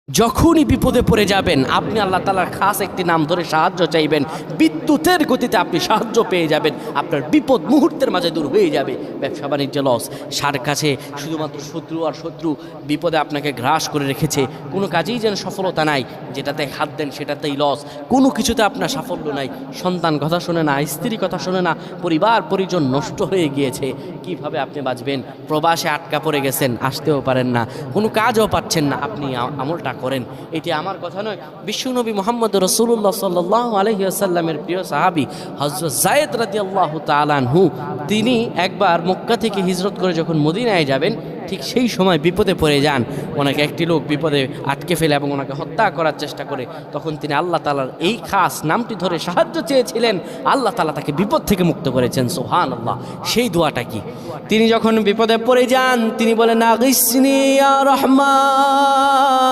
যখনই বিপদে পড়ে যাবেন আপনি আল্লাহ তাআলার খাস একটি নাম ধরে সাহায্য চাইবেন, বিদ্যুতের গতিতে আপনি সাহায্য পেয়ে যাবেন, আপনার বিপদ মুহূর্তের মাঝে দূর হয়ে যাবে। ব্যবসা বাণিজ্য লস, সার কাছে শুধুমাত্র শত্রু আর শত্রু, বিপদে আপনাকে গ্রাস করে রেখেছে, কোনো কাজেই যেন সফলতা নাই, যেটাতে হাত দেন সেটাতেই লস, কোনো কিছুতে আপনার সাফল্য নাই, সন্তান কথা শোনে না, স্ত্রী কথা শোনে না, পরিবার পরিজন নষ্ট হয়ে গিয়েছে, কিভাবে আপনি বাঁচবেন? প্রবাসে আটকা পড়ে গেছেন, আসতেও পারেন না, কোনো কাজও পাচ্ছেন না, আপনি আমলটা করেন। এটি আমার কথা নয়, বিশ্বনবী মুহাম্মদ রাসূলুল্লাহ সাল্লাল্লাহু আলাইহি ওয়াসাল্লামের প্রিয় সাহাবী হযরত যায়েদ রাদিয়াল্লাহু তাআলা আনহু, তিনি একবার মক্কা থেকে হিজরত করে যখন মদিনায় যাবেন, ঠিক সেই সময় বিপদে পড়ে যান। ওনাকে একটি লোক বিপদে আটকে ফেলে এবং ওনাকে হত্যা করার চেষ্টা করে। তখন তিনি আল্লাহ তাআলার এই খাস নামটি ধরে সাহায্য চেয়েছিলেন, আল্লাহ তাআলা তাকে বিপদ থেকে মুক্ত করেছেন। সুবহানাল্লাহ। সেই দোয়াটা কি? তিনি যখন বিপদে পড়ে যান তিনি বলেন, আগিসনি ইয়া রহমান।